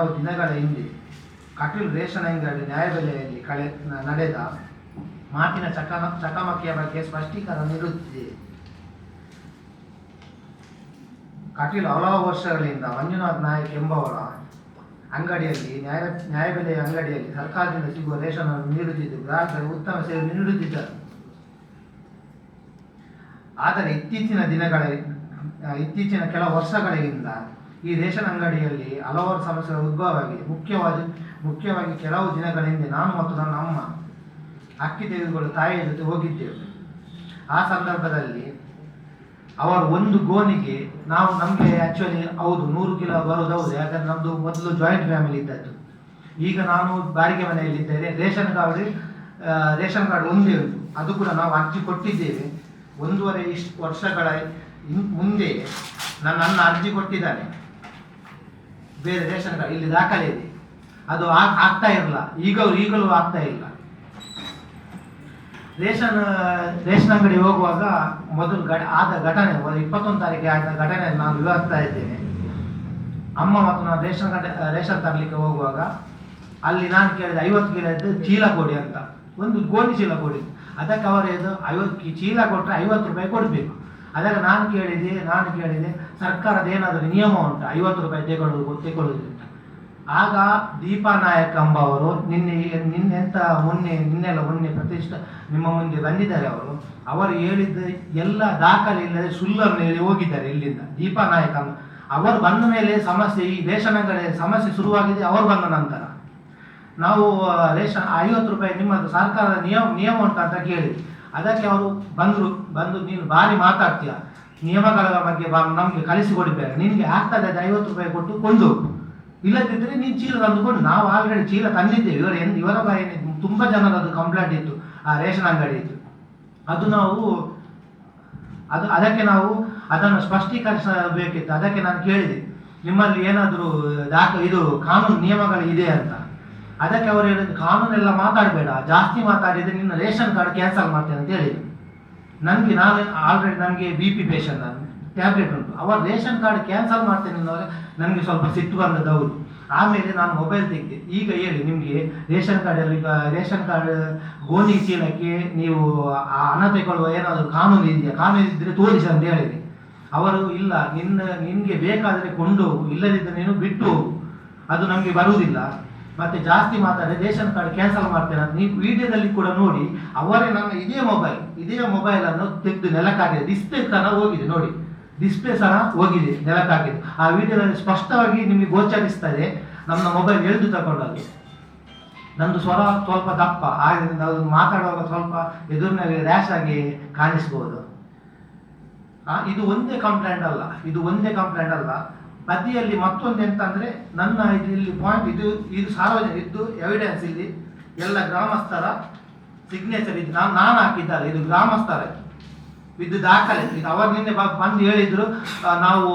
ಕೆಲವು ದಿನಗಳ ಹಿಂದೆ ಕಟೀಲು ರೇಷನ್ ಅಂಗಡಿ ನ್ಯಾಯಬೆಲೆಯಲ್ಲಿ ನಡೆದ ಮಾತಿನ ಚಕಮಕಿಯ ಬಗ್ಗೆ ಸ್ಪಷ್ಟೀಕರಣ ನೀಡುತ್ತಿದೆ. ಕಟೀಲು ಹಲವು ವರ್ಷಗಳಿಂದ ಮಂಜುನಾಥ್ ನಾಯಕ್ ಎಂಬವರ ಅಂಗಡಿಯಲ್ಲಿ ನ್ಯಾಯಬೆಲೆಯ ಅಂಗಡಿಯಲ್ಲಿ ಸರ್ಕಾರದಿಂದ ಸಿಗುವ ರೇಷನ್ ಅನ್ನು ನೀಡುತ್ತಿದ್ದು ಗ್ರಾಹಕರಿಗೆ ಉತ್ತಮ ಸೇವೆ ನೀಡುತ್ತಿದ್ದರು. ಆದರೆ ಇತ್ತೀಚಿನ ಕೆಲ ವರ್ಷಗಳಿಂದ ಈ ರೇಷನ್ ಅಂಗಡಿಯಲ್ಲಿ ಹಲವಾರು ಸಮಸ್ಯೆಗಳು ಉದ್ಭವವಾಗಿದೆ. ಮುಖ್ಯವಾಗಿ ಕೆಲವು ದಿನಗಳ ಹಿಂದೆ ನಾನು ಮತ್ತು ನನ್ನ ಅಮ್ಮ ಅಕ್ಕಿ ತೆಗೆದುಕೊಳ್ಳಲು ತಾಯಿಯ ಜೊತೆ ಹೋಗಿದ್ದೆವು. ಆ ಸಂದರ್ಭದಲ್ಲಿ ಅವರು ಒಂದು ಗೋನಿಗೆ ನಮಗೆ ಆ್ಯಕ್ಚುಲಿ ಹೌದು 100 ಕಿಲೋ ಬರೋದು ಹೌದು, ಯಾಕಂದರೆ ನಮ್ಮದು ಮೊದಲು ಜಾಯಿಂಟ್ ಫ್ಯಾಮಿಲಿ ಇದ್ದದ್ದು. ಈಗ ನಾನು ಬಾಡಿಗೆ ಮನೆಯಲ್ಲಿದ್ದೇನೆ. ರೇಷನ್ ಕಾರ್ಡ್ ಒಂದೇ ಉಂಟು, ಅದು ಕೂಡ ನಾವು ಅರ್ಜಿ ಕೊಟ್ಟಿದ್ದೇವೆ. 1.5 ವರ್ಷಗಳ ಮುಂದೆ ನನ್ನ ಅರ್ಜಿ ಕೊಟ್ಟಿದ್ದಾನೆ. ಬೇರೆ ರೇಷನ್ ಕಾರ್ಡ್ ಇಲ್ಲಿ ದಾಖಲೆ ಇದೆ, ಅದು ಆಗ್ತಾ ಇರಲ್ಲ. ಈಗಲೂ ಆಗ್ತಾ ಇಲ್ಲ. ರೇಷನ್ ಅಂಗಡಿ ಹೋಗುವಾಗ ಮೊದಲು ಆದ ಘಟನೆ 21 ತಾರೀಕಿಗೆ ಆದ ಘಟನೆ ನಾನು ವಿವರಿಸ್ತಾ ಇದ್ದೇನೆ. ಅಮ್ಮ ಮತ್ತು ನಾನು ರೇಷನ್ ತರಲಿಕ್ಕೆ ಹೋಗುವಾಗ ಅಲ್ಲಿ ನಾನು ಕೇಳಿದೆ 50 ಕಿಲೋದ್ದು ಚೀಲ ಕೊಡಿ ಅಂತ, ಒಂದು ಗೋಣಿ ಚೀಲ ಕೊಡಿ. ಅದಕ್ಕೆ ಅವರು 50 ಚೀಲ ಕೊಟ್ಟರೆ 50 ರೂಪಾಯಿ ಕೊಡಬೇಕು. ಅದಕ್ಕೆ ನಾನು ಕೇಳಿದೆ ಸರ್ಕಾರದ ಏನಾದರೂ ನಿಯಮ ಉಂಟು 50 ರೂಪಾಯಿ ತೆಗೊಳ್ಳುವುದು ಅಂತ. ಆಗ ದೀಪಾ ನಾಯಕ್ ಎಂಬವರು ಮೊನ್ನೆ ಪ್ರತಿಷ್ಠ ನಿಮ್ಮ ಮುಂದೆ ಬಂದಿದ್ದಾರೆ. ಅವರು ಹೇಳಿದ್ದ ಎಲ್ಲ ದಾಖಲೆ ಇಲ್ಲದೆ ಸುಳ್ಳನ್ನು ಹೇಳಿ ಹೋಗಿದ್ದಾರೆ ಇಲ್ಲಿಂದ. ದೀಪಾ ನಾಯಕ್ ಅವರು ಬಂದ ಮೇಲೆ ಸಮಸ್ಯೆ, ಈ ರೇಷನ್ ಅಂಗಡಿ ಸಮಸ್ಯೆ ಶುರುವಾಗಿದೆ ಅವರು ಬಂದ ನಂತರ. ನಾವು ರೇಷನ್ 50 ರೂಪಾಯಿ ನಿಮ್ಮದು ಸರ್ಕಾರದ ನಿಯಮ ಉಂಟಂತ ಕೇಳಿದ್ವಿ. ಅದಕ್ಕೆ ಅವರು ಬಂದು ನೀನು ಭಾರಿ ಮಾತಾಡ್ತೀಯ, ನಿಯಮಗಳ ಬಗ್ಗೆ ನಮಗೆ ಕಲಿಸಿಕೊಡ್ಬೇಕು, ನಿನಗೆ ಆಗ್ತದೆ 50 ರೂಪಾಯಿ ಕೊಟ್ಟು ಕೊಂಡು, ಇಲ್ಲದಿದ್ದರೆ ನೀನು ಚೀಲ ತಂದುಕೊಂಡು. ನಾವು ಆಲ್ರೆಡಿ ಚೀಲ ತಂದಿದ್ದೇವೆ. ಇವರ ಬಾಯಿಗೆ ತುಂಬ ಜನರದ್ದು ಕಂಪ್ಲೇಂಟ್ ಇತ್ತು, ಆ ರೇಷನ್ ಅಂಗಡಿ ಇತ್ತು. ಅದಕ್ಕೆ ನಾವು ಅದನ್ನು ಸ್ಪಷ್ಟೀಕರಿಸಬೇಕಿತ್ತು. ಅದಕ್ಕೆ ನಾನು ಕೇಳಿದೆ ನಿಮ್ಮಲ್ಲಿ ಏನಾದರೂ ಇದು ಕಾನೂನು ನಿಯಮಗಳು ಇದೆ ಅಂತ. ಅದಕ್ಕೆ ಅವರು ಹೇಳಿದ್ರು ಕಾನೂನೆಲ್ಲ ಮಾತಾಡಬೇಡ, ಜಾಸ್ತಿ ಮಾತಾಡಿದರೆ ನಿನ್ನ ರೇಷನ್ ಕಾರ್ಡ್ ಕ್ಯಾನ್ಸಲ್ ಮಾಡ್ತೇನೆ ಅಂತ ಹೇಳಿದ್ರು. ನನಗೆ BP ಪೇಷಂಟ್, ಟ್ಯಾಬ್ಲೆಟ್ ಉಂಟು. ಅವರು ರೇಷನ್ ಕಾರ್ಡ್ ಕ್ಯಾನ್ಸಲ್ ಮಾಡ್ತೇನೆ ಅನ್ನೋವಾಗ ನನಗೆ ಸ್ವಲ್ಪ ಸಿಟ್ಟು ಬಂದದ್ದು ಹೌದು. ಆಮೇಲೆ ನಾನು ಮೊಬೈಲ್ ತೆಗೆದೆ. ಈಗ ಹೇಳಿ ನಿಮಗೆ ರೇಷನ್ ಕಾರ್ಡ್ ಗೋಣಿ ಚೀಲಕ್ಕೆ ನೀವು ಹಣ ತಗೊಳ್ಳುವ ಏನಾದರೂ ಕಾನೂನು ಇದೆಯಾ? ಕಾನೂನು ಇದ್ದರೆ ತೋರಿಸಿ ಅಂತ ಹೇಳಿದೆ. ಅವರು ಇಲ್ಲ, ನಿನಗೆ ಬೇಕಾದರೆ ಕೊಂಡು ಹೋಗು, ಇಲ್ಲದಿದ್ದರೆ ನೀನು ಬಿಟ್ಟು ಹೋಗು, ಅದು ನಮಗೆ ಬರುವುದಿಲ್ಲ. ಮತ್ತೆ ಜಾಸ್ತಿ ಮಾತಾಡಿ ರೇಷನ್ ಕಾರ್ಡ್ ಕ್ಯಾನ್ಸಲ್ ಮಾಡ್ತೇನೆ ಅಂತ ನೀವು ವಿಡಿಯೋದಲ್ಲಿ ಕೂಡ ನೋಡಿ. ಅವರೇ ನನ್ನ ಇದೇ ಮೊಬೈಲನ್ನು ತೆಗೆದು ನೆಲಕ್ಕಾಗಿದೆ, ಡಿಸ್ಪ್ಲೇ ಸಹ ಹೋಗಿದೆ ನೋಡಿ, ಡಿಸ್ಪ್ಲೇ ಸಹ ಹೋಗಿದೆ, ನೆಲಕ್ಕಾಗಿದೆ. ಆ ವಿಡಿಯೋದಲ್ಲಿ ಸ್ಪಷ್ಟವಾಗಿ ನಿಮಗೆ ಗೋಚರಿಸ್ತದೆ ನಮ್ಮ ಮೊಬೈಲ್ ಎಳೆದು ತಗೊಂಡದ್ದು. ನಂದು ಸ್ವರ ಸ್ವಲ್ಪ ದಪ್ಪ, ಆದ್ದರಿಂದ ಅದು ಮಾತಾಡುವಾಗ ಸ್ವಲ್ಪ ಎದುರಿನಲ್ಲಿ ರ್ಯಾಶ್ ಆಗಿ ಕಾಣಿಸ್ಬೋದು. ಇದು ಒಂದೇ ಕಂಪ್ಲೇಂಟ್ ಅಲ್ಲ. ಬದಿಯಲ್ಲಿ ಮತ್ತೊಂದು ಎಂತಂದ್ರೆ ನನ್ನ ಇಲ್ಲಿ ಪಾಯಿಂಟ್ ಇದು ಸಾರ್ವಜನಿಕ ಇದ್ದು ಎವಿಡೆನ್ಸ್ ಇಲ್ಲಿ ಎಲ್ಲ ಗ್ರಾಮಸ್ಥರ ಸಿಗ್ನೇಚರ್ ಇದು ನಾನು ಹಾಕಿದ್ದಾರೆ. ಇದು ಗ್ರಾಮಸ್ಥರ ಇದು ದಾಖಲೆ. ಇದು ಅವರು ನಿನ್ನೆ ಬಂದು ಹೇಳಿದ್ರು, ನಾವು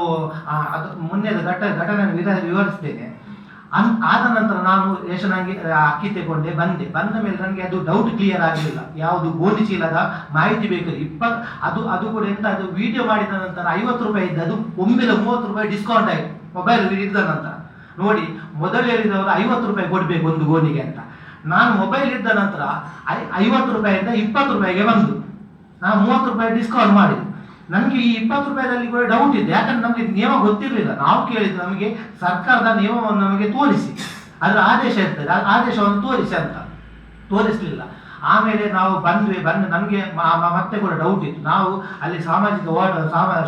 ಅದು ಮೊನ್ನೆದ ಘಟನೆ ವಿವರಿಸ್ತೇನೆ. ಆದ ನಂತರ ನಾನು ರೇಷನ್ ಅಕ್ಕಿ ತಗೊಂಡೆ ಬಂದ ಮೇಲೆ ನನಗೆ ಅದು ಡೌಟ್ ಕ್ಲಿಯರ್ ಆಗಲಿಲ್ಲ. ಯಾವುದು ಗೋಣಿ ಚೀಲದ ಮಾಹಿತಿ ಬೇಕು. ಅದು ಕೂಡ ಎಂತ, ಅದು ವಿಡಿಯೋ ಮಾಡಿದ ನಂತರ 50 ರೂಪಾಯಿ ಇದ್ದು ಅದು ಒಮ್ಮೆಲೆ 30 ರೂಪಾಯಿ ಡಿಸ್ಕೌಂಟ್ ಆಯಿತು ಮೊಬೈಲ್ ಇದ್ದ ನಂತರ. ನೋಡಿ, ಮೊದಲು ಹೇಳಿದವರು 50 ರೂಪಾಯಿ ಕೊಡಬೇಕು ಒಂದು ಗೋಣಿಗೆ ಅಂತ. ನಾನು ಮೊಬೈಲ್ ಇದ್ದ ನಂತರ 50 ರೂಪಾಯಿಂದ 20 ರೂಪಾಯಿಗೆ ಬಂದು ನಾನು 30 ರೂಪಾಯಿ ಡಿಸ್ಕೌಂಟ್ ಮಾಡಿದ್ದು. ನನಗೆ ಈ 20 ರೂಪಾಯಿದಲ್ಲಿ ಕೂಡ ಡೌಟ್ ಇದೆ, ಯಾಕಂದ್ರೆ ನಮಗೆ ನಿಯಮ ಗೊತ್ತಿರಲಿಲ್ಲ. ನಾವು ಕೇಳಿದ್ದು ನಮಗೆ ಸರ್ಕಾರದ ನಿಯಮವನ್ನು ನಮಗೆ ತೋರಿಸಿ, ಅದರ ಆದೇಶ ಇರ್ತದೆ, ಆದೇಶವನ್ನು ತೋರಿಸಿ ಅಂತ ತೋರಿಸಲಿಲ್ಲ. ಆಮೇಲೆ ನಾವು ಬಂದು ನಮಗೆ ಮತ್ತೆ ಕೂಡ ಡೌಟ್ ಇತ್ತು. ನಾವು ಅಲ್ಲಿ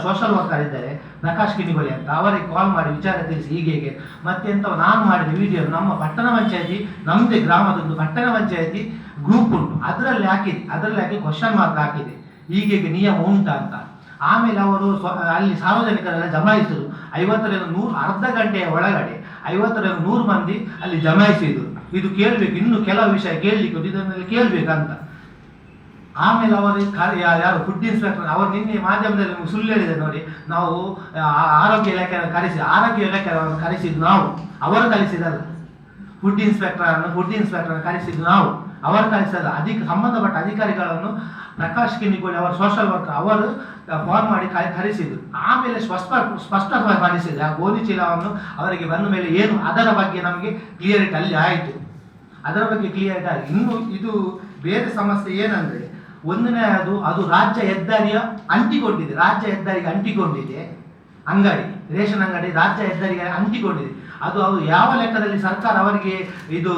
ಸೋಷಲ್ ವರ್ಕರ್ ಇದ್ದಾರೆ ಪ್ರಕಾಶ್ ಕಿಣಿಗೊಳಿ ಅಂತ, ಅವರಿಗೆ ಕಾಲ್ ಮಾಡಿ ವಿಚಾರ ತಿಳಿಸಿ ಹೀಗೆ ಮತ್ತೆ ಅಂತ ನಾನು ಮಾಡಿದ ವಿಡಿಯೋ ನಮ್ಮ ಪಟ್ಟಣ ಪಂಚಾಯತಿ, ನಮ್ಮದೇ ಗ್ರಾಮದೊಂದು ಪಟ್ಟಣ ಪಂಚಾಯತಿ ಗ್ರೂಪ್ ಉಂಟು, ಅದರಲ್ಲಿ ಹಾಕಿ ಕ್ವಶನ್ ಮಾರ್ಕ್ ಹಾಕಿದೆ ಹೀಗೆ ನಿಯಮ ಉಂಟಾ ಅಂತ. ಆಮೇಲೆ ಅವರು ಅಲ್ಲಿ ಸಾರ್ವಜನಿಕರೆಲ್ಲ ಜಮಾಯಿಸಿದ್ರು. 50ರಿಂದ 100 ಅರ್ಧ ಗಂಟೆಯ ಒಳಗಡೆ 50ರಿಂದ 100 ಮಂದಿ ಅಲ್ಲಿ ಜಮಾಯಿಸಿದ್ರು. ಇದು ಕೇಳಬೇಕು, ಇನ್ನು ಕೆಲವು ವಿಷಯ ಕೇಳಲಿಕ್ಕೆ ಇದನ್ನೆಲ್ಲ ಕೇಳಬೇಕಂತ. ಆಮೇಲೆ ಅವರು ಯಾರು ಫುಡ್ ಇನ್ಸ್ಪೆಕ್ಟರ್, ಅವರು ನಿನ್ನೆ ಮಾಧ್ಯಮದಲ್ಲಿ ನಮಗೆ ಸುಳ್ಳು ಹೇಳಿದೆ ನೋಡಿ. ನಾವು ಆರೋಗ್ಯ ಇಲಾಖೆಯನ್ನು ಕರೆಸಿದ್ದು ನಾವು, ಅವರು ಕಲಿಸಿದಲ್ಲ. ಫುಡ್ ಇನ್ಸ್ಪೆಕ್ಟರ್ ಕರೆಸಿದ್ದು ನಾವು. ಅವರ ಕಳಿಸಿದ ಸಂಬಂಧಪಟ್ಟ ಅಧಿಕಾರಿಗಳನ್ನು ಪ್ರಕಾಶ್ ಕಿನ್ನಿಗೋಳಿ ಅವರ ಸೋಷಿಯಲ್ ವರ್ಕರ್ ಅವರು ಫೋನ್ ಮಾಡಿ ಕರೆಸಿದ್ರು. ಆಮೇಲೆ ಸ್ಪಷ್ಟಪಡಿಸಿದೆ ಆ ಗೋಧಿ ಚೀಲವನ್ನು ಅವರಿಗೆ ಬಂದ ಮೇಲೆ ಏನು ಅದರ ಬಗ್ಗೆ ನಮಗೆ ಕ್ಲಿಯರಿಟಿ ಅಲ್ಲಿ ಆಯಿತು. ಅದರ ಬಗ್ಗೆ ಕ್ಲಿಯರಿಟಿ ಆಗಿ ಇನ್ನು ಇದು ಬೇರೆ ಸಮಸ್ಯೆ ಏನಂದರೆ, ಒಂದನೇ ಅದು ರಾಜ್ಯ ಹೆದ್ದಾರಿಗೆ ಅಂಟಿಕೊಂಡಿದೆ ಅಂಗಡಿ, ರೇಷನ್ ಅಂಗಡಿ ರಾಜ್ಯ ಹೆದ್ದಾರಿಗೆ ಅಂಟಿಕೊಂಡಿದೆ. ಅದು ಯಾವ ಲೆಕ್ಕದಲ್ಲಿ ಸರ್ಕಾರ ಅವರಿಗೆ ಇದು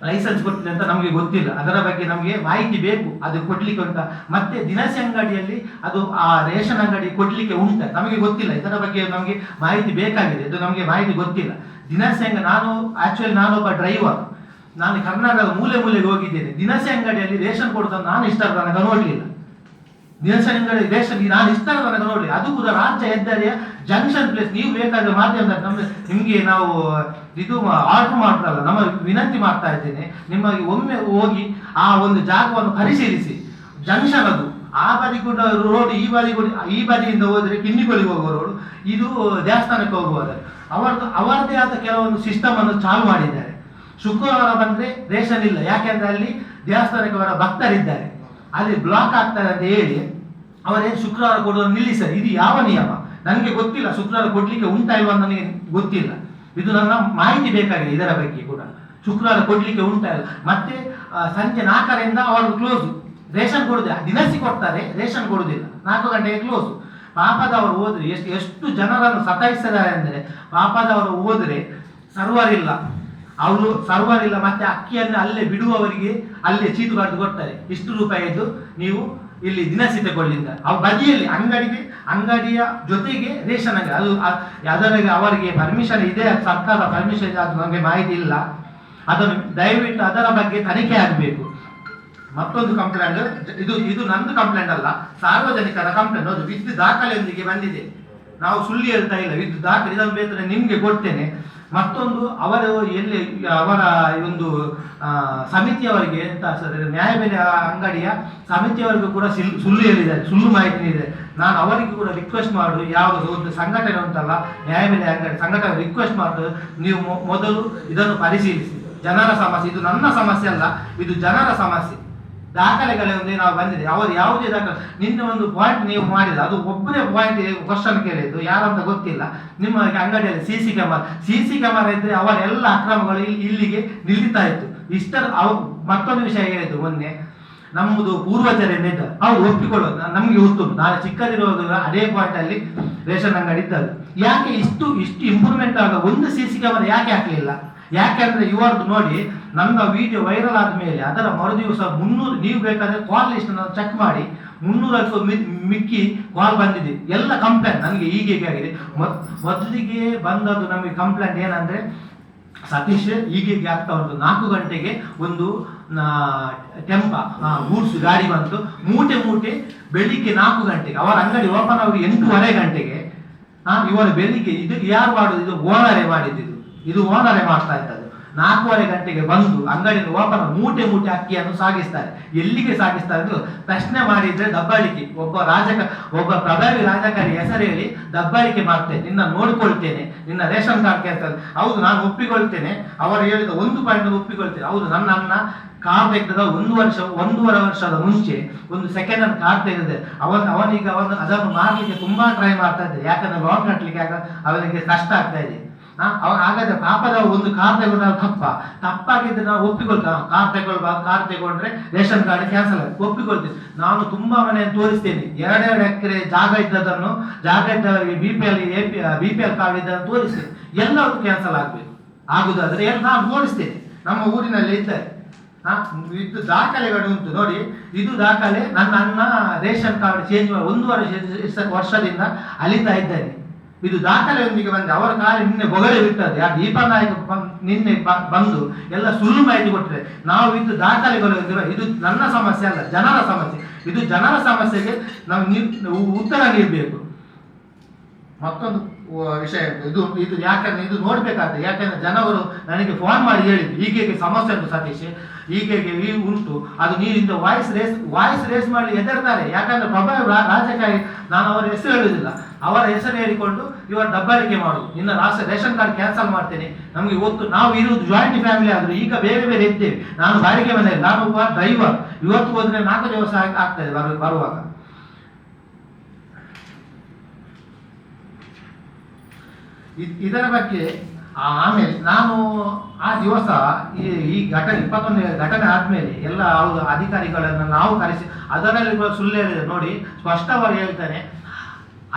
ಲೈಸೆನ್ಸ್ ಕೊಟ್ಟಿದೆ ಅಂತ ನಮಗೆ ಗೊತ್ತಿಲ್ಲ. ಅದರ ಬಗ್ಗೆ ನಮಗೆ ಮಾಹಿತಿ ಬೇಕು, ಅದು ಕೊಡ್ಲಿಕ್ಕೆ ಉಂಟ. ಮತ್ತೆ ದಿನಸಿ ಅಂಗಡಿಯಲ್ಲಿ ಅದು ಆ ರೇಷನ್ ಅಂಗಡಿ ಕೊಡ್ಲಿಕ್ಕೆ ಉಂಟ ನಮಗೆ ಗೊತ್ತಿಲ್ಲ. ಇದರ ಬಗ್ಗೆ ನಮಗೆ ಮಾಹಿತಿ ಬೇಕಾಗಿದೆ, ಇದು ನಮಗೆ ಮಾಹಿತಿ ಗೊತ್ತಿಲ್ಲ. ದಿನಸಿ ಅಂಗಡಿ ನಾನೊಬ್ಬ ಡ್ರೈವರ್, ನಾನು ಕರ್ನಾಟಕದ ಮೂಲೆಗೆ ಹೋಗಿದ್ದೇನೆ. ದಿನಸಿ ಅಂಗಡಿಯಲ್ಲಿ ರೇಷನ್ ಕೊಡೋದನ್ನು ನಾನು ಇಷ್ಟರ ತನಕ ನೋಡಲಿಲ್ಲ. ದಿನಸಿ ಅಂಗಡಿ ರೇಷನ್ ನಾನು ಇಷ್ಟರ ತನಕ ನೋಡಲಿ. ಅದು ಕೂಡ ರಾಜ್ಯ ಹೆದ್ದಾರಿಯ ಜಂಕ್ಷನ್ ಪ್ಲೇಸ್. ನೀವು ಬೇಕಾದ್ರೆ ಮಾಧ್ಯಮದಲ್ಲಿ ನಿಮಗೆ ನಾವು ಇದು ಆರ್ಡರ್ ಮಾಡ್ತಾರಲ್ಲ, ನಮ್ಮ ವಿನಂತಿ ಮಾಡ್ತಾ ಇದ್ದೇನೆ, ನಿಮಗೆ ಒಮ್ಮೆ ಹೋಗಿ ಆ ಒಂದು ಜಾಗವನ್ನು ಪರಿಶೀಲಿಸಿ. ಜಂಕ್ಷನ್ ಅದು, ಆ ಬದಿ ಕೂಡ ರೋಡ್, ಈ ಬದಿಯಿಂದ ಹೋದರೆ ಕಿನ್ನಿಗೋಳಿಗೆ ಹೋಗುವ ರೋಡ್, ಇದು ದೇವಸ್ಥಾನಕ್ಕೆ ಹೋಗುವಾಗ ಅವರದೇ ಆದ ಕೆಲವೊಂದು ಸಿಸ್ಟಮ್ ಅನ್ನು ಚಾಲು ಮಾಡಿದ್ದಾರೆ. ಶುಕ್ರವಾರ ಬಂದ್ರೆ ರೇಷನ್ ಇಲ್ಲ, ಯಾಕೆಂದ್ರೆ ಅಲ್ಲಿ ದೇವಸ್ಥಾನಕ್ಕೆ ಅವರ ಭಕ್ತರಿದ್ದಾರೆ, ಅಲ್ಲಿ ಬ್ಲಾಕ್ ಆಗ್ತಾರೆ ಅಂತ ಹೇಳಿ ಅವರೇನು ಶುಕ್ರವಾರ ಕೊಡುವುದು ನಿಲ್ಲಿಸರು. ಇದು ಯಾವ ನಿಯಮ ನನಗೆ ಗೊತ್ತಿಲ್ಲ. ಶುಕ್ರವಾರ ಕೊಡ್ಲಿಕ್ಕೆ ಉಂಟಾ ಇಲ್ವಾ ನನಗೆ ಗೊತ್ತಿಲ್ಲ. ಇದು ನನ್ನ ಮಾಹಿತಿ ಬೇಕಾಗಿದೆ ಇದರ ಬಗ್ಗೆ ಕೂಡ. ಶುಕ್ರವಾರ ಕೊಡ್ಲಿಕ್ಕೆ ಉಂಟಾ ಇಲ್ಲ. ಮತ್ತೆ ಸಂಜೆ 4ರಿಂದ ಅವರು ಕ್ಲೋಸ್. ರೇಷನ್ ಕೊಡುದಿಲ್ಲ, ದಿನಸಿ ಕೊಡ್ತಾರೆ, ರೇಷನ್ ಕೊಡುದಿಲ್ಲ. 4 ಗಂಟೆಗೆ ಕ್ಲೋಸ್. ಪಾಪದವರು ಹೋದ್ರೆ ಎಷ್ಟು ಜನರನ್ನು ಸತಾಯಿಸಿದ್ದಾರೆ ಅಂದರೆ, ಪಾಪದವರು ಹೋದ್ರೆ ಸರ್ವರ್ ಇಲ್ಲ, ಮತ್ತೆ ಅಕ್ಕಿಯನ್ನು ಅಲ್ಲೇ ಬಿಡುವವರಿಗೆ ಅಲ್ಲೇ ಚೀತು ಬರೆದು ಕೊಡ್ತಾರೆ, ಇಷ್ಟು ರೂಪಾಯಿದ್ದು ನೀವು ಇಲ್ಲಿ ದಿನಸಿ ತಗೊಳ್ಳಿಂದ. ಅವು ಬದಿಯಲ್ಲಿ ಅಂಗಡಿಯ ಜೊತೆಗೆ ರೇಷನ್ ಅಂಗಡಿ, ಅದರಿಗೆ ಅವರಿಗೆ ಪರ್ಮಿಷನ್ ಇದೆ, ಸರ್ಕಾರದ ಪರ್ಮಿಷನ್ ಇದೆ, ಅದು ನಮಗೆ ಮಾಹಿತಿ ಇಲ್ಲ. ಅದನ್ನು ದಯವಿಟ್ಟು ಅದರ ಬಗ್ಗೆ ತನಿಖೆ ಆಗಬೇಕು. ಮತ್ತೊಂದು ಕಂಪ್ಲೇಂಟ್, ಇದು ನಂದು ಕಂಪ್ಲೇಂಟ್ ಅಲ್ಲ, ಸಾರ್ವಜನಿಕರ ಕಂಪ್ಲೇಂಟ್. ಅದು ವಿದ್ ದಾಖಲೆಯೊಂದಿಗೆ ಬಂದಿದೆ, ನಾವು ಸುಳ್ಳು ಹೇಳ್ತಾ ಇಲ್ಲ, ವಿದ್ ದಾಖಲೆ. ಇದನ್ನು ಬೇಕಾದ್ರೆ ನಿಮ್ಗೆ ಕೊಡ್ತೇನೆ. ಮತ್ತೊಂದು ಅವರ ಒಂದು ಸಮಿತಿಯವರಿಗೆ ಎಂತ ನ್ಯಾಯಬೆಲೆ ಅಂಗಡಿಯ ಸಮಿತಿಯವರಿಗೂ ಕೂಡ ಸುಳ್ಳು ಹೇಳಿದ್ದಾರೆ, ಸುಳ್ಳು ಮಾಹಿತಿ ನೀಡಿದ್ದಾರೆ. ನಾನು ಅವರಿಗೂ ಕೂಡ ರಿಕ್ವೆಸ್ಟ್ ಮಾಡುದು, ಯಾವುದು ಒಂದು ಸಂಘಟನೆ ಉಂಟಲ್ಲ ನ್ಯಾಯಬೆಲೆ ಅಂಗಡಿ ಸಂಘಟನೆ, ರಿಕ್ವೆಸ್ಟ್ ಮಾಡುದು, ನೀವು ಮೊದಲು ಇದನ್ನು ಪರಿಶೀಲಿಸಿ. ಜನರ ಸಮಸ್ಯೆ, ಇದು ನನ್ನ ಸಮಸ್ಯೆ ಅಲ್ಲ, ಇದು ಜನರ ಸಮಸ್ಯೆ. ದಾಖಲೆಗಳೇ ನಾವು ಬಂದಿದೆ, ಅವರು ಯಾವುದೇ ದಾಖಲೆ. ನಿನ್ನೆ ಒಂದು ಪಾಯಿಂಟ್ ನೀವು ಮಾಡಿದ್ರೆ, ಅದು ಒಬ್ಬರೇ ಪಾಯಿಂಟ್ ಕ್ವಶನ್ ಕೇಳಿದ್ದು, ಯಾರಂತ ಗೊತ್ತಿಲ್ಲ. ನಿಮ್ಮ ಅಂಗಡಿಯಲ್ಲಿ ಸಿಸಿ ಕ್ಯಾಮರಾ ಇದ್ರೆ ಅವರೆಲ್ಲ ಅಕ್ರಮಗಳು ಇಲ್ಲಿಗೆ ನಿಲ್ಲಿತಾ ಇತ್ತು. ಮತ್ತೊಂದು ವಿಷಯ ಹೇಳಿದ್ದು ಮೊನ್ನೆ, ನಮ್ಮದು ಪೂರ್ವಜರೇನಿದ್ದ ಅವ್ರು ಒಪ್ಪಿಕೊಳ್ಳೋದು ನಮ್ಗೆ ಗೊತ್ತುಂಟು. ನಾನು ಚಿಕ್ಕದಿರುವಾಗ ಅದೇ ಪಾಯಿಂಟ್ ಅಲ್ಲಿ ರೇಷನ್ ಅಂಗಡಿ ಇದ್ದದ್ದು. ಯಾಕೆ ಇಷ್ಟು ಇಂಪ್ರೂವ್ಮೆಂಟ್ ಆಗ ಒಂದು ಸಿಸಿ ಕ್ಯಾಮರಾ ಯಾಕೆ ಹಾಕ್ಲಿಲ್ಲ? ಯಾಕೆಂದ್ರೆ ಇವರದ್ದು ನೋಡಿ, ನನ್ನ ವಿಡಿಯೋ ವೈರಲ್ ಆದ ಮೇಲೆ ಅದರ ಮರುದಿವಸ 300, ನೀವು ಬೇಕಾದ್ರೆ ಕಾಲ್ ಲಿಸ್ಟ್ ಚೆಕ್ ಮಾಡಿ, 300ಕ್ಕೂ ಮಿಕ್ಕಿ ಕಾಲ್ ಬಂದಿದೆ. ಎಲ್ಲ ಕಂಪ್ಲೇಂಟ್ ನನಗೆ ಹೀಗೆ ಆಗಿದೆ. ಮೊದಲಿಗೆ ಬಂದದ್ದು ನಮಗೆ ಕಂಪ್ಲೇಂಟ್ ಏನಂದ್ರೆ, ಸತೀಶ್ ಹೀಗೆ ಆಗ್ತಾ ಉಂಟು. 4 ಗಂಟೆಗೆ ಒಂದು ಗೂಡ್ಸ್ ಗಾಡಿ ಬಂತು, ಮೂಟೆ ಬೆಳಿಗ್ಗೆ 4 ಗಂಟೆಗೆ. ಅವರ ಅಂಗಡಿ ಓಪನ್ ಆಗಿ 8:30 ಗಂಟೆಗೆ. ಇವರು ಬೆಳಿಗ್ಗೆ ಇದು ಯಾರು ಮಾಡುದು? ಇದು ಓನರೇ ಮಾಡಿದ್ದು, ಇದು ಓನರೇ ಮಾಡ್ತಾ ಇದ್ದದ್ದು. 4:30 ಗಂಟೆಗೆ ಬಂದು ಅಂಗಡಿಯನ್ನು ಓಪನ್ ಮೂಟೆ ಅಕ್ಕಿಯನ್ನು ಸಾಗಿಸ್ತಾರೆ. ಎಲ್ಲಿಗೆ ಸಾಗಿಸ್ತಾರೆ ಅಂತ ಪ್ರಶ್ನೆ ಮಾಡಿದ್ರೆ ದಬ್ಬಾಳಿಕೆ. ಒಬ್ಬ ಪ್ರಭಾವಿ ರಾಜಕಾರಿ ಹೆಸರು ಹೇಳಿ ದಬ್ಬಾಳಿಕೆ ಮಾಡ್ತೇನೆ, ನಿನ್ನ ನೋಡ್ಕೊಳ್ತೇನೆ, ನಿನ್ನ ರೇಷನ್ ಕಾರ್ಡ್ ಕೇಳ್ತಾರೆ. ಹೌದು, ನಾನು ಒಪ್ಪಿಕೊಳ್ತೇನೆ, ಅವರು ಹೇಳಿದ 1 ಪಾಯಿಂಟ್ ಒಪ್ಪಿಕೊಳ್ತೇನೆ. ಹೌದು, ನನ್ನ ಅಣ್ಣ ಕಾರ್ ತೆಗೆದ 1.5 ವರ್ಷದ ಮುಂಚೆ ಒಂದು ಸೆಕೆಂಡ್ ಹ್ಯಾಂಡ್ ಕಾರ್ ತೆಗೆದಿದೆ. ಅವನಿಗೆ ಅದನ್ನು ಮಾರಲಿಕ್ಕೆ ತುಂಬಾ ಟ್ರೈ ಮಾಡ್ತಾ ಇದ್ದೆ, ಯಾಕಂದ್ರೆ ಲೋನ್ ಕಟ್ಟಲಿಕ್ಕೆ ಅವನಿಗೆ ಕಷ್ಟ ಆಗ್ತಾ ಇದೆ. ಹಾಗಾದ್ರೆ ಪಾಪದ ಒಂದು ಕಾರ್ ತಗೊಂಡ್ರೆ ತಪ್ಪಾಗಿದ್ರೆ ನಾವು ಒಪ್ಪಿಕೊಳ್ತೇವೆ. ಕಾರ್ ತಗೊಳ್ಬಾರ್ದು, ಕಾರ್ ತಗೊಂಡ್ರೆ ರೇಷನ್ ಕಾರ್ಡ್ ಕ್ಯಾನ್ಸಲ್ ಆಗಿ ಒಪ್ಪಿಕೊಳ್ತೇವೆ. ನಾನು ತುಂಬಾ ಮನೆಯನ್ನು ತೋರಿಸ್ತೇನೆ, 2 ಎಕರೆ ಜಾಗ ಇದ್ದವರಿಗೆ BPL ಕಾರ್ಡ್ ಇದ್ದನ್ನು ತೋರಿಸ್ತೇನೆ. ಎಲ್ಲವೂ ಕ್ಯಾನ್ಸಲ್ ಆಗ್ಬೇಕು. ಆಗುದಾದ್ರೆ ನಾನು ತೋರಿಸ್ತೇನೆ, ನಮ್ಮ ಊರಿನಲ್ಲಿ ಇದ್ದಾರೆ. ಇದು ದಾಖಲೆಗಳು ಉಂಟು ನೋಡಿ. ಇದು ದಾಖಲೆ, ನನ್ನ ಅಣ್ಣ ರೇಷನ್ ಕಾರ್ಡ್ ಚೇಂಜ್ ಮಾಡಿ 1 ವರ್ಷದಿಂದ ಅಲಿತಾ ಇದ್ದೇನೆ. ಇದು ದಾಖಲೆಯೊಂದಿಗೆ ಬಂದೆ. ಅವರ ಕಾರ್ಯ ನಿನ್ನೆ ಬೊಗಳೆ ಬಿಟ್ಟದ್ದು. ಯಾರು ದೀಪಾ ನಾಯಕ ನಿನ್ನೆ ಬಂದು ಎಲ್ಲ ಸುಳ್ಳು ಮಾಹಿತಿ ಕೊಟ್ಟರೆ, ನಾವು ಇದು ದಾಖಲೆಗಳು, ಇದು ನನ್ನ ಸಮಸ್ಯೆ ಅಲ್ಲ, ಜನರ ಸಮಸ್ಯೆ. ಇದು ಜನರ ಸಮಸ್ಯೆಗೆ ನಾವು ಉತ್ತರ ನೀಡಬೇಕು. ಮತ್ತೊಂದು ವಿಷಯ ಇದು ಇದು ಯಾಕಂದ್ರೆ ಇದು ನೋಡ್ಬೇಕಾದ್ರೆ, ಯಾಕಂದ್ರೆ ಜನವರು ನನಗೆ ಫೋನ್ ಮಾಡಿ ಹೇಳಿದ್ರು ಹೀಗೆ ಸಮಸ್ಯೆ ಉಂಟು ಸತೀಶ್, ಹೀಗೆ ಉಂಟು, ಅದು ನೀರಿಂದ ವಾಯ್ಸ್ ರೇಸ್ ಮಾಡಿ ಹೆದರ್ತಾರೆ. ಯಾಕಂದ್ರೆ ಪ್ರಭಾವಿ ರಾಜಕಾರಿ, ನಾನು ಅವರ ಹೆಸರು ಹೇಳುವುದಿಲ್ಲ, ಅವರ ಹೆಸರು ಹೇಳಿಕೊಂಡು ಇವರ ದಬ್ಬಾಳಿಕೆ ಮಾಡುದು, ನಿನ್ನ ರೇಷನ್ ಕಾರ್ಡ್ ಕ್ಯಾನ್ಸಲ್ ಮಾಡ್ತೇನೆ. ನಮಗೆ ಇವತ್ತು ನಾವು ಇರುವುದು ಜಾಯಿಂಟ್ ಫ್ಯಾಮಿಲಿ ಆದ್ರು, ಈಗ ಬೇರೆ ಬೇರೆ ಇದ್ದೇವೆ. ನಾನು ಬಾಡಿಗೆ ಮನೆಯಲ್ಲಿ, ನಾನು ಒಬ್ಬ ಡ್ರೈವರ್, ಇವತ್ತು ಹೋದ್ರೆ 4 ದಿವಸ ಆಗ್ತದೆ ಬರುವಾಗ. ಇದರ ಬಗ್ಗೆ ಆಮೇಲೆ ನಾನು ಆ ದಿವಸ ಈ ಘಟನೆ 21 ಘಟನೆ ಆದ್ಮೇಲೆ ಎಲ್ಲ ಅವರು ಅಧಿಕಾರಿಗಳನ್ನು ನಾವು ಕರೆಸಿ, ಅದರಲ್ಲಿ ಕೂಡ ಸುಳ್ಳು ಹೇಳಿದೆ ನೋಡಿ, ಸ್ಪಷ್ಟವಾಗಿ ಹೇಳ್ತಾನೆ,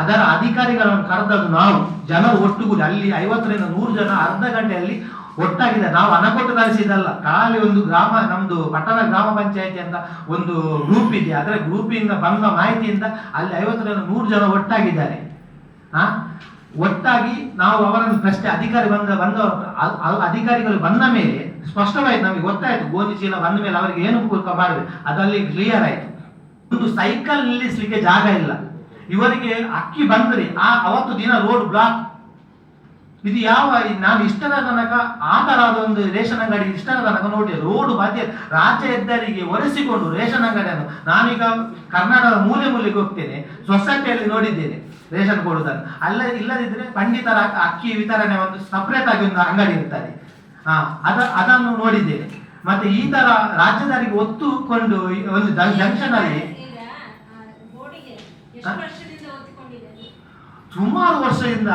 ಅದರ ಅಧಿಕಾರಿಗಳನ್ನು ಕರೆದದ್ದು ನಾವು, ಜನರು ಒಟ್ಟುಗೂಡಿ ಅಲ್ಲಿ 50 ರಿಂದ 100 ಜನ ಅರ್ಧ ಗಂಟೆಯಲ್ಲಿ ಒಟ್ಟಾಗಿದೆ. ನಾವು ಹಣ ಕೊಟ್ಟು ಕಳಿಸಿದ್ದಲ್ಲ, ಖಾಲಿ ಒಂದು ಗ್ರಾಮ, ನಮ್ದು ಪಟ್ಟಣ ಗ್ರಾಮ ಪಂಚಾಯತಿ ಅಂತ ಒಂದು ಗ್ರೂಪ್ ಇದೆ, ಅದರ ಗ್ರೂಪಿಂದ ಬಂದ ಮಾಹಿತಿಯಿಂದ ಅಲ್ಲಿ 50 ರಿಂದ 100 ಜನ ಒಟ್ಟಾಗಿದ್ದಾರೆ. ಒಟ್ಟಾಗಿ ನಾವು ಅವರನ್ನು ಪ್ರಶ್ನೆ, ಅಧಿಕಾರಿಗಳು ಬಂದ ಮೇಲೆ ಸ್ಪಷ್ಟವಾಯ್ತು, ನಮಗೆ ಗೊತ್ತಾಯ್ತು ಗೋಧಿ ಚೀಲ ಬಂದ ಮೇಲೆ ಅವರಿಗೆ ಏನು ಮಾಡಬೇಕು, ಅದಲ್ಲಿ ಕ್ಲಿಯರ್ ಆಯ್ತು. ಒಂದು ಸೈಕಲ್ ನಿಲ್ಲಿಸ್ಲಿಕ್ಕೆ ಜಾಗ ಇಲ್ಲ ಇವರಿಗೆ. ಅಕ್ಕಿ ಬಂದ್ರೆ ಅವತ್ತು ದಿನ ರೋಡ್ ಬ್ಲಾಕ್. ಇದು ನಾನು ಇಷ್ಟರ ತನಕ ಆ ತರಹದ ಒಂದು ರೇಷನ್ ಅಂಗಡಿ ಇಷ್ಟರ ತನಕ ನೋಡಿ, ರೋಡ್ ಬದಿಯ ರಾಜ್ಯ ಹೆದ್ದಾರಿಗೆ ಒರೆಸಿಕೊಂಡು ರೇಷನ್ ಅಂಗಡಿಯನ್ನು, ನಾನೀಗ ಕರ್ನಾಟಕದ ಮೂಲೆ ಮೂಲೆಗೆ ಹೋಗ್ತೇನೆ, ಸೊಸೈಟಿಯಲ್ಲಿ ನೋಡಿದ್ದೇನೆ ರೇಷನ್ ಕೊಡುವುದನ್ನು. ಇಲ್ಲದಿದ್ರೆ ಪಂಡಿತರ ಅಕ್ಕಿ ವಿತರಣೆ ಒಂದು ಸಪರೇಟ್ ಆಗಿ ಒಂದು ಅಂಗಡಿ ಇರ್ತಾರೆ, ಅದನ್ನು ನೋಡಿದ್ದೇನೆ. ಮತ್ತೆ ಈ ತರ ರಾಜ್ಯದಾರಿಗೆ ಒತ್ತುಕೊಂಡು ಒಂದು ಜಂಕ್ಷನ್ ಅಲ್ಲಿ ಸುಮಾರು ವರ್ಷದಿಂದ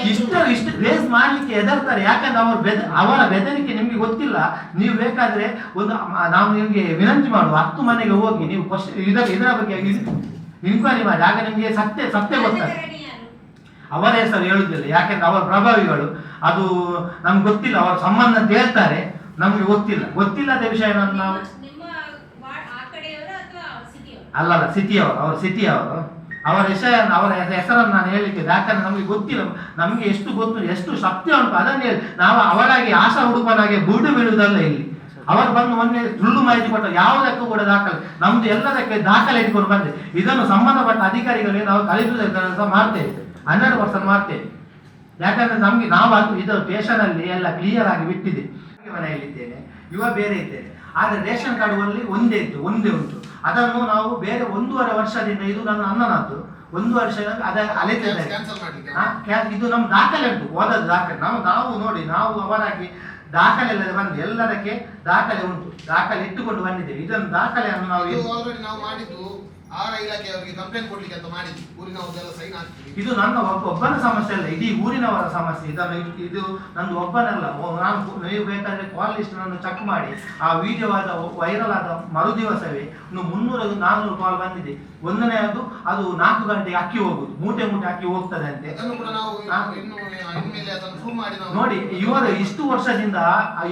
ಇಷ್ಟು ರೇಸ್ ಮಾಡ್ಲಿಕ್ಕೆ ಹೆದರ್ತಾರೆ. ಯಾಕಂದ್ರೆ ಅವರ ಬೆದರಿಕೆ ನಿಮ್ಗೆ ಗೊತ್ತಿಲ್ಲ. ನೀವು ಬೇಕಾದ್ರೆ ನಾವು ನಿಮ್ಗೆ ವಿನಂತಿ ಮಾಡುವ, 10 ಮನೆಗೆ ಹೋಗಿ ನೀವು ಇದರ ಬಗ್ಗೆ ಇನ್ಕ್ವೈರಿ ಮಾಡಿ, ಆಗ ನಿಮ್ಗೆ ಸತ್ಯ ಗೊತ್ತಾಗ್ತದೆ. ಅವರ ಹೆಸರು ಹೇಳುದಿಲ್ಲ, ಯಾಕಂದ್ರೆ ಅವರ ಪ್ರಭಾವಿಗಳು, ಅದು ನಮ್ಗೆ ಗೊತ್ತಿಲ್ಲ, ಅವರ ಸಂಬಂಧ ಅಂತ ಹೇಳ್ತಾರೆ, ನಮ್ಗೆ ಗೊತ್ತಿಲ್ಲದ ವಿಷಯ ನಾವು ಅಲ್ಲಲ್ಲ ಸಿಟಿಯವರು ಅವರ ಹೆಸರನ್ನು ನಾನು ಹೇಳಿಕ್ಕೆ, ಯಾಕಂದ್ರೆ ನಮಗೆ ಗೊತ್ತಿಲ್ಲ, ನಮಗೆ ಎಷ್ಟು ಗೊತ್ತು, ಎಷ್ಟು ಸತ್ಯ ಉಂಟು ಅದನ್ನು ಹೇಳಿ. ನಾವು ಅವರಾಗಿ ಆಶಾ ಹುಡುಗನಾಗೆ ಬುಡು ಬೀಳುವುದಲ್ಲ ಇಲ್ಲಿ. ಅವರು ಬಂದು ಮೊನ್ನೆ ಸುಳ್ಳು ಮಾಹಿತಿ ಕೊಟ್ಟ, ಯಾವುದಕ್ಕೂ ಕೂಡ ದಾಖಲೆ, ನಮ್ದು ಎಲ್ಲದಕ್ಕೆ ದಾಖಲೆ ಇಟ್ಕೊಂಡು ಬಂದೆ. ಇದನ್ನು ಸಂಬಂಧಪಟ್ಟ ಅಧಿಕಾರಿಗಳಿಗೆ ನಾವು ಕಲಿಸುವುದನ್ನು ಮಾಡ್ತೇವೆ, 100% ಮಾಡ್ತೇವೆ. ಯಾಕಂದ್ರೆ ನಮ್ಗೆ ಇದು ಸ್ಟೇಷನ್ ಅಲ್ಲಿ ಎಲ್ಲ ಕ್ಲಿಯರ್ ಆಗಿ ಬಿಟ್ಟಿದೆ. ಮನೆಯಲ್ಲಿದ್ದೇನೆ, ಯುವ ಬೇರೆ ಇದ್ದೇನೆ, ಆದ್ರೆ ರೇಷನ್ ಕಾರ್ಡ್ ಅಲ್ಲಿ ಒಂದೇ ಉಂಟು. ಅದನ್ನು ನಾವು ಬೇರೆ 1.5 ವರ್ಷದಿಂದ, ಇದು ನನ್ನ ಅಣ್ಣನದ್ದು 1 ವರ್ಷ ಅಲೆತಿದ್ದಾರೆ. ಇದು ನಮ್ಮ ದಾಖಲೆ ಉಂಟು, ಓದದ ದಾಖಲೆ. ನಾವು ನೋಡಿ, ನಾವು ಅವರಾಗಿ ದಾಖಲೆ ಎಲ್ಲ ಬಂದು ಎಲ್ಲದಕ್ಕೆ ದಾಖಲೆ ಉಂಟು, ದಾಖಲೆ ಇಟ್ಟುಕೊಂಡು ಬಂದಿದ್ದೇವೆ. ಇದನ್ನು ದಾಖಲೆಯನ್ನು ನಾವು ಮಾಡಿದ್ದು ಕಂಪ್ಲೇಂಟ್ ಕೊಡ್ಲಿಕ್ಕೆ ಅಂತ ಮಾಡಿದ್ವಿ, ಊರಿನವರೆಲ್ಲ ಸೈನ್ ಹಾಕ್ತೀವಿ. ಇದು ನನ್ನ ಒಬ್ಬನ ಸಮಸ್ಯೆ ಅಲ್ಲ, ಇಡೀ ಊರಿನವರ ಸಮಸ್ಯೆ. ಇದು ನಂದು ಒಬ್ಬನಲ್ಲ. ನೀವು ಬೇಕಾದ್ರೆ ಕಾಲ್ ಲಿಸ್ಟ್ ನಾನು ಚೆಕ್ ಮಾಡಿ, ಆ ವಿಡಿಯೋ ವೈರಲ್ ಆದ ಮರುದಿವಸವೇ 300-400 ಕಾಲ್ ಬಂದಿದೆ. ಒಂದನೆಯದು ಅದು 4 ಗಂಟೆಗೆ ಅಕ್ಕಿ ಹೋಗುದು, ಮೂಟೆ ಅಕ್ಕಿ ಹೋಗ್ತದೆ ಅಂತೆ. ನೋಡಿ, ಇವರು ಇಷ್ಟು ವರ್ಷದಿಂದ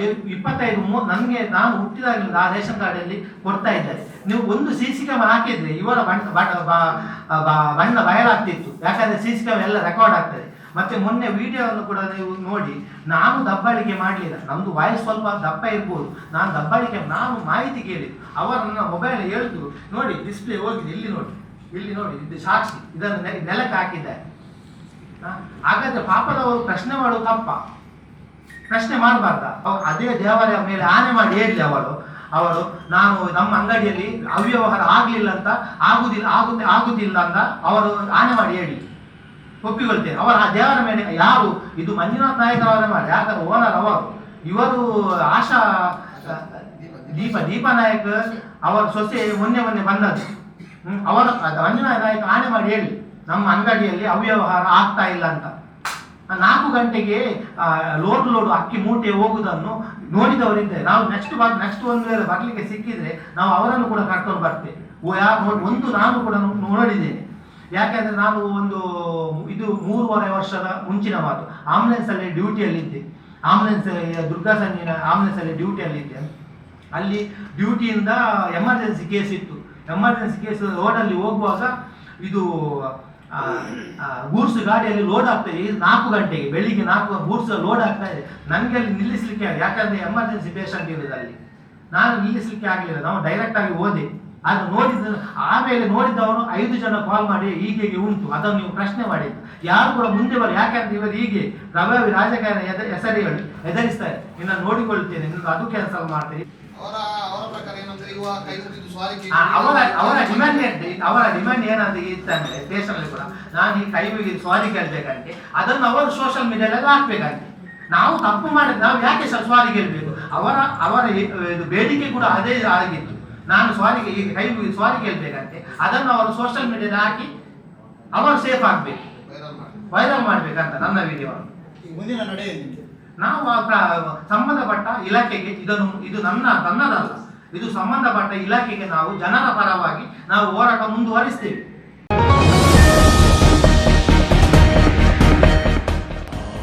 25 ನನಗೆ ನಾನು ಹುಟ್ಟಿದಾಗಲಿಂದ ಆ ರೇಷನ್ ಕಾರ್ಡ್ ಅಲ್ಲಿ ಕೊಡ್ತಾ ಇದ್ದಾರೆ. ನೀವು ಒಂದು CC ಕ್ಯಾಮೆರಾ ಹಾಕಿದ್ರೆ ಇವರ ಬಣ್ಣ ಬಯಲಾಗ್ತಿತ್ತು, ಯಾಕಂದ್ರೆ CC ಕ್ಯಾಮೆರಾ ಎಲ್ಲ ರೆಕಾರ್ಡ್ ಆಗ್ತದೆ. ಮತ್ತೆ ಮೊನ್ನೆ ವಿಡಿಯೋವನ್ನು ಕೂಡ ನೀವು ನೋಡಿ, ನಾನು ದಬ್ಬಾಳಿಕೆ ಮಾಡಲಿಲ್ಲ, ನಮ್ದು ವಾಯ್ಸ್ ಸ್ವಲ್ಪ ದಪ್ಪ ಇರ್ಬೋದು, ನಾನು ನಾನು ಮಾಹಿತಿ ಕೇಳಿದ್ದು. ಅವರು ನನ್ನ ಮೊಬೈಲ್ ಹೇಳಿದ್ರು, ನೋಡಿ ಡಿಸ್ಪ್ಲೇ ಹೋಗಿದೆ, ಇಲ್ಲಿ ನೋಡಿ ಇದು ಸಾಕ್ಷಿ, ಇದನ್ನು ನೆಲಕ್ಕೆ ಹಾಕಿದ್ದಾರೆ. ಹಾಗಾದ್ರೆ ಪಾಪದವರು ಪ್ರಶ್ನೆ ಮಾಡುವ ತಪ್ಪ, ಪ್ರಶ್ನೆ ಮಾಡಬಾರ್ದ? ಅದೇ ದೇವರ ಮೇಲೆ ಆನೆ ಮಾಡಿ ಹೇಳಲಿ ಅವರು ನಾನು ನಮ್ಮ ಅಂಗಡಿಯಲ್ಲಿ ಅವ್ಯವಹಾರ ಆಗ್ಲಿಲ್ಲ ಅಂತ, ಆಗುದಿಲ್ಲ ಅಂತ ಅವರು ಆನೆ ಮಾಡಿ ಹೇಳಿ ಒಪ್ಪಿಕೊಳ್ತೇನೆ. ಅವರ ಆ ದೇವರ ಮೇಲೆ ಯಾರು, ಇದು ಮಂಜುನಾಥ್ ನಾಯಕ್ ಅವರ ಮಾಡಿ, ಯಾಕಂದ್ರೆ ಓನರ್ ಇವರು ಆಶಾ ದೀಪಾ ನಾಯಕ್ ಅವರ ಸೊಸೆ ಮೊನ್ನೆ ಬಂದದ್ದು. ಅವರ ಮಂಜುನಾಥ್ ನಾಯಕ್ ಆನೆ ಮಾಡಿ ಹೇಳಿ ನಮ್ಮ ಅಂಗಡಿಯಲ್ಲಿ ಅವ್ಯವಹಾರ ಆಗ್ತಾ ಇಲ್ಲ ಅಂತ. 4 ಗಂಟೆಗೆ ಲೋಡ್ ಅಕ್ಕಿ ಮೂಟೆ ಹೋಗುವುದನ್ನು ನೋಡಿದವರಿದ್ದೇವೆ ನಾವು. ನೆಕ್ಸ್ಟ್ ಒಂದು ವೇಳೆ ಬರ್ಲಿಕ್ಕೆ ಸಿಕ್ಕಿದ್ರೆ ನಾವು ಅವರನ್ನು ಕೂಡ ಕರ್ಕೊಂಡು ಬರ್ತೇವೆ. ನಾನು ಕೂಡ ನೋಡಿದ್ದೇನೆ. ಯಾಕೆಂದ್ರೆ ನಾನು ಇದು 3.5 ವರ್ಷದ ಮುಂಚಿನ ಮಾತು. ಆಂಬುಲೆನ್ಸ್ ಅಲ್ಲಿ ಡ್ಯೂಟಿಯಲ್ಲಿದ್ದೆ, ದುರ್ಗಾ ಸಂಜೀನ ಆಂಬುಲೆನ್ಸ್ ಅಲ್ಲಿ ಡ್ಯೂಟಿಯಲ್ಲಿದ್ದೆ. ಅಲ್ಲಿ ಡ್ಯೂಟಿಯಿಂದ ಎಮರ್ಜೆನ್ಸಿ ಕೇಸ್ ಇತ್ತು. ಎಮರ್ಜೆನ್ಸಿ ಕೇಸ್ ರೋಡಲ್ಲಿ ಹೋಗುವಾಗ ಇದು ಗೂಡ್ಸ್ ಗಾಡಿಯಲ್ಲಿ ಲೋಡ್ ಆಗ್ತಾ ಇದೆ. 4 ಗಂಟೆಗೆ ಬೆಳಿಗ್ಗೆ 4 ಗೂಡ್ಸ್ ಲೋಡ್ ಆಗ್ತಾ ಇದೆ. ನನಗೆ ಅಲ್ಲಿ ನಿಲ್ಲಿಸಲಿಕ್ಕೆ, ಯಾಕಂದ್ರೆ ಎಮರ್ಜೆನ್ಸಿ ಪೇಷಂಟ್ ಇರೋದು ಅಲ್ಲಿ, ನಾನು ನಿಲ್ಲಿಸಲಿಕ್ಕೆ ಆಗಲಿಲ್ಲ. ನಾವು ಡೈರೆಕ್ಟ್ ಆಗಿ ಹೋದೆ ಅದು ಆಮೇಲೆ ನೋಡಿದವರು 5 ಜನ ಕಾಲ್ ಮಾಡಿ ಹೀಗೆ ಉಂಟು ಅದನ್ನು ನೀವು ಪ್ರಶ್ನೆ ಮಾಡಿದ್ದು ಯಾರು ಕೂಡ ಮುಂದೆ ಬರ, ಯಾಕಂದ್ರೆ ಇವರು ಹೀಗೆ ಪ್ರಭಾವಿ ರಾಜಕಾರಣ ಹೆಸರು ಹೇಳಿ ಹೆದರಿಸ್ತಾರೆ, ನಿನ್ನ ನೋಡಿಕೊಳ್ತೇನೆ, ನಿನ್ನ ಅದು ಕ್ಯಾನ್ಸಲ್ ಮಾಡ್ತೀನಿ. ಅವರ ಡಿಮ್ಯಾಂಡ್ ಏನಂತ ಇತ್ತಂದ್ರೆ ದೇಶದಲ್ಲಿ ಕೂಡ ನಾನು ಈ ಕೈ ಮುಗಿದು ಸಾರಿ ಕೇಳ್ಬೇಕಂತೆ, ಅದನ್ನು ಅವರು ಸೋಷಿಯಲ್ ಮೀಡಿಯಾದಲ್ಲಿ ಹಾಕ್ಬೇಕಂತೆ. ನಾವು ತಪ್ಪು ಮಾಡಿದ್ರೆ ನಾವು ಯಾಕೆ ಸಾರಿ ಕೇಳ್ಬೇಕು? ಅವರ ಬೇಡಿಕೆ ಕೂಡ ಅದೇ ಆಗಿತ್ತು, ನಾನು ಸಾರಿಗೆ ಈಗ ಕೈ ಮುಗಿದು ಸಾರಿ ಕೇಳ್ಬೇಕಂತೆ, ಅದನ್ನು ಅವರು ಸೋಷಿಯಲ್ ಮೀಡಿಯಾದಲ್ಲಿ ಹಾಕಿ ಅವರು ಸೇಫ್ ಆಗ್ಬೇಕು, ವೈರಲ್ ಮಾಡ್ಬೇಕಂತ ನನ್ನ ವಿಡಿಯೋ. ಮುಂದಿನ ನಡೆ ನಾವು ಸಂಬಂಧಪಟ್ಟ ಇಲಾಖೆಗೆ ಇದು ನನ್ನದಲ್ಲ, ಇದು ಸಂಬಂಧಪಟ್ಟ ಇಲಾಖೆಗೆ ನಾವು ಜನರ ಪರವಾಗಿ ನಾವು ಹೋರಾಟ ಮುಂದುವರಿಸ್ತೇವೆ.